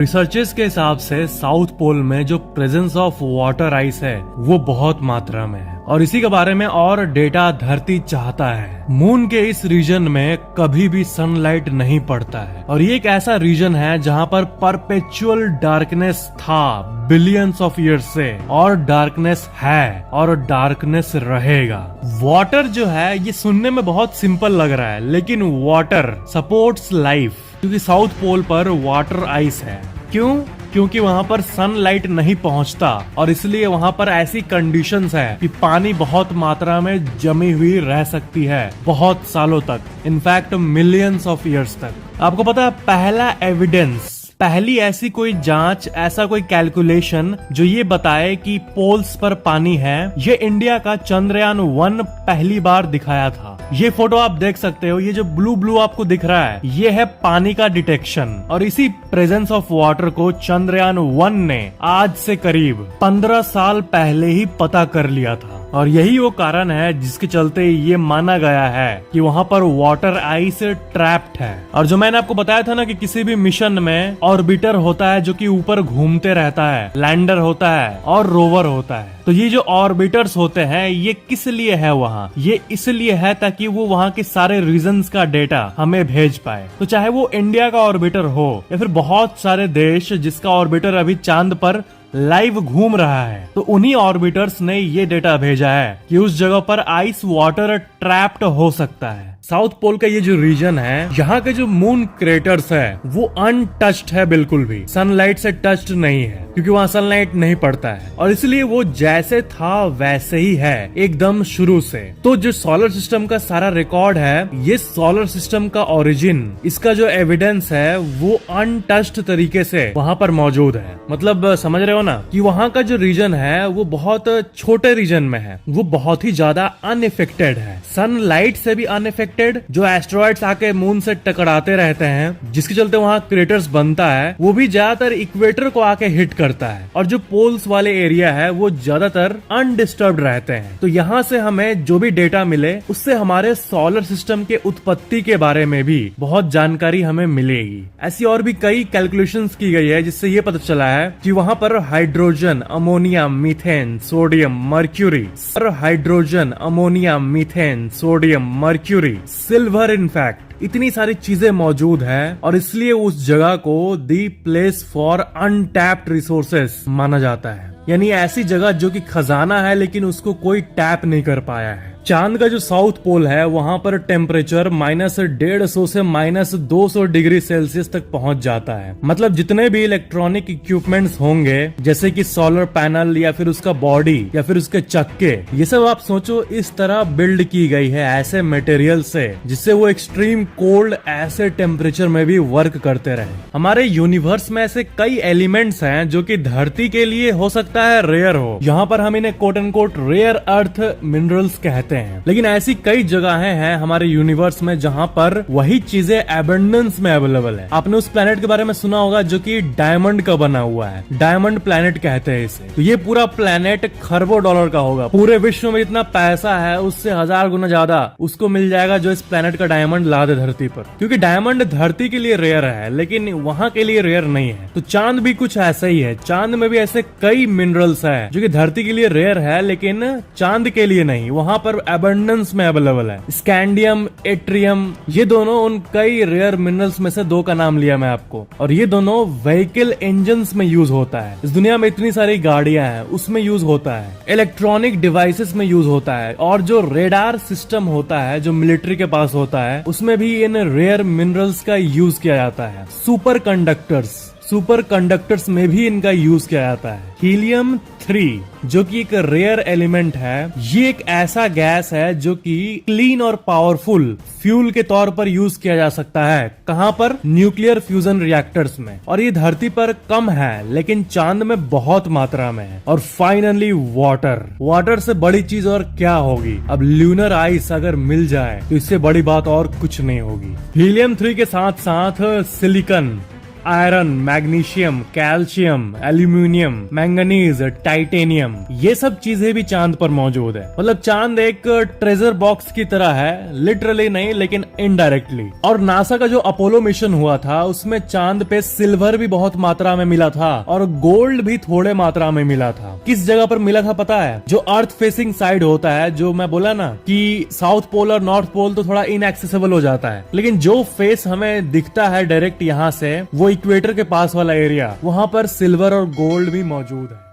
Researchers के हिसाब से साउथ पोल में जो प्रेजेंस ऑफ वाटर आइस है वो बहुत मात्रा में है और इसी के बारे में और डेटा धरती चाहता है। मून के इस रीजन में कभी भी सनलाइट नहीं पड़ता है और ये एक ऐसा रीजन है जहाँ पर परपेचुअल डार्कनेस था बिलियंस ऑफ ईयर्स से, और डार्कनेस है और डार्कनेस रहेगा। वाटर जो है ये सुनने में बहुत सिंपल लग रहा है, लेकिन वाटर सपोर्ट्स लाइफ, क्योंकि साउथ पोल पर वाटर आइस है। क्यों? क्योंकि वहाँ पर सनलाइट नहीं पहुँचता और इसलिए वहाँ पर ऐसी कंडीशंस है कि पानी बहुत मात्रा में जमी हुई रह सकती है बहुत सालों तक, इनफैक्ट मिलियंस ऑफ ईयर्स तक। आपको पता है पहला एविडेंस, पहली ऐसी कोई जांच, ऐसा कोई कैलकुलेशन जो ये बताए कि पोल्स पर पानी है, ये इंडिया का चंद्रयान 1 पहली बार दिखाया था। ये फोटो आप देख सकते हो, ये जो ब्लू ब्लू आपको दिख रहा है ये है पानी का डिटेक्शन, और इसी प्रेजेंस ऑफ वाटर को चंद्रयान 1 ने आज से करीब 15 साल पहले ही पता कर लिया था। और यही वो कारण है जिसके चलते ये माना गया है कि वहाँ पर वाटर आइस ट्रैप्ड है। और जो मैंने आपको बताया था ना कि किसी भी मिशन में ऑर्बिटर होता है जो कि ऊपर घूमते रहता है, लैंडर होता है और रोवर होता है। तो ये जो ऑर्बिटर्स होते हैं ये किस लिए है वहाँ? ये इसलिए है ताकि वो वहाँ के सारे रीजन्स का डेटा हमें भेज पाए। तो चाहे वो इंडिया का ऑर्बिटर हो या फिर बहुत सारे देश जिसका ऑर्बिटर अभी चांद पर लाइव घूम रहा है, तो उन्हीं ऑर्बिटर्स ने ये डेटा भेजा है कि उस जगह पर आइस वाटर ट्रैप्ड हो सकता है। साउथ पोल का ये जो रीजन है, यहाँ के जो मून क्रेटर्स है वो अनटच्ड है, बिल्कुल भी सनलाइट से टच्ड नहीं है, क्योंकि वहाँ सनलाइट नहीं पड़ता है और इसलिए वो जैसे था वैसे ही है एकदम शुरू से। तो जो सोलर सिस्टम का सारा रिकॉर्ड है, ये सोलर सिस्टम का ओरिजिन, इसका जो एविडेंस है वो अनटच्ड तरीके से वहाँ पर मौजूद है। मतलब समझ रहे हो ना कि वहाँ का जो रीजन है वो बहुत छोटे रीजन में है, वो बहुत ही ज्यादा अनइफेक्टेड है, सनलाइट से भी अनइफेक्टेड। जो एस्ट्रॉइड्स आके मून से टकराते रहते हैं जिसके चलते वहाँ क्रेटर्स बनता है, वो भी ज्यादातर इक्वेटर को आके हिट करता है, और जो पोल्स वाले एरिया है वो ज्यादातर अनडिस्टर्ब्ड रहते हैं। तो यहाँ से हमें जो भी डेटा मिले उससे हमारे सोलर सिस्टम के उत्पत्ति के बारे में भी बहुत जानकारी हमें मिलेगी। ऐसी और भी कई कैलकुलेशंस की गई है जिससे ये पता चला है कि वहाँ पर hydrogen, ammonia, methane, sodium, mercury, hydrogen, ammonia, methane, sodium, mercury, silver, in fact इतनी सारी चीजें मौजूद है और इसलिए उस जगह को the place for untapped resources माना जाता है। यानी ऐसी जगह जो कि खजाना है लेकिन उसको कोई टैप नहीं कर पाया है। चांद का जो साउथ पोल है वहाँ पर टेम्परेचर -150 से -200 डिग्री सेल्सियस तक पहुँच जाता है। मतलब जितने भी इलेक्ट्रॉनिक इक्विपमेंट्स होंगे जैसे कि सोलर पैनल या फिर उसका बॉडी या फिर उसके चक्के, ये सब आप सोचो इस तरह बिल्ड की गई है ऐसे मटेरियल से जिससे वो एक्सट्रीम कोल्ड ऐसे टेम्परेचर में भी वर्क करते रहे। हमारे यूनिवर्स में ऐसे कई एलिमेंट्स हैं जो कि धरती के लिए हो सकता है रेयर हो, यहाँ पर हम इन्हें quote end quote rare earth minerals कहते हैं, लेकिन ऐसी कई जगहें हैं हमारे यूनिवर्स में जहां पर वही चीजें एबंडेंस में अवेलेबल है। आपने उस प्लेनेट के बारे में सुना होगा जो कि डायमंड का बना हुआ है, डायमंड प्लेनेट कहते हैं इसे। तो ये पूरा प्लेनेट खरबों डॉलर का होगा, पूरे विश्व में जितना पैसा है उससे 1000 गुना ज्यादा उसको मिल जाएगा जो इस प्लेनेट का डायमंड ला दे धरती पर, क्योंकि डायमंड धरती के लिए रेयर है लेकिन वहां के लिए रेयर नहीं है। तो चांद भी कुछ ऐसा ही है, चांद में भी ऐसे कई मिनरल्स है जो कि धरती के लिए रेयर है लेकिन चांद के लिए नहीं, वहां पर अबंडेंस में अवेलेबल है। स्कैंडियम, एट्रियम, ये दोनों उन कई रेयर मिनरल्स में से दो का नाम लिया मैं आपको, और ये दोनों व्हीकल इंजन्स में यूज होता है। इस दुनिया में इतनी सारी गाड़ियां हैं उसमें यूज होता है, इलेक्ट्रॉनिक डिवाइसेस में यूज होता है, और जो रेडार सिस्टम होता है जो मिलिट्री के पास होता है उसमें भी इन रेयर मिनरल्स का यूज किया जाता है। सुपर कंडक्टर्स में भी इनका यूज किया जाता है। हीलियम 3 जो कि एक रेयर एलिमेंट है, ये एक ऐसा गैस है जो कि क्लीन और पावरफुल फ्यूल के तौर पर यूज किया जा सकता है। कहाँ पर? न्यूक्लियर फ्यूजन रिएक्टर्स में। और ये धरती पर कम है लेकिन चांद में बहुत मात्रा में है। और फाइनली वाटर से बड़ी चीज और क्या होगी? अब ल्यूनर आइस अगर मिल जाए तो इससे बड़ी बात और कुछ नहीं होगी। हीलियम 3 के साथ साथ silicon, iron, magnesium, calcium, aluminium, manganese, titanium, ये सब चीजें भी चांद पर मौजूद है। मतलब चांद एक ट्रेजर बॉक्स की तरह है, लिटरली नहीं लेकिन इनडायरेक्टली। और नासा का जो अपोलो मिशन हुआ था उसमें चांद पे सिल्वर भी बहुत मात्रा में मिला था और गोल्ड भी थोड़े मात्रा में मिला था। किस जगह पर मिला था पता है? जो अर्थ फेसिंग साइड होता है, जो मैं बोला ना कि साउथ पोल और नॉर्थ पोल तो थोड़ा इनएक्सेसिबल हो जाता है, लेकिन जो फेस हमें दिखता है डायरेक्ट यहाँ से, वो इक्वेटर के पास वाला एरिया, वहां पर सिल्वर और गोल्ड भी मौजूद है।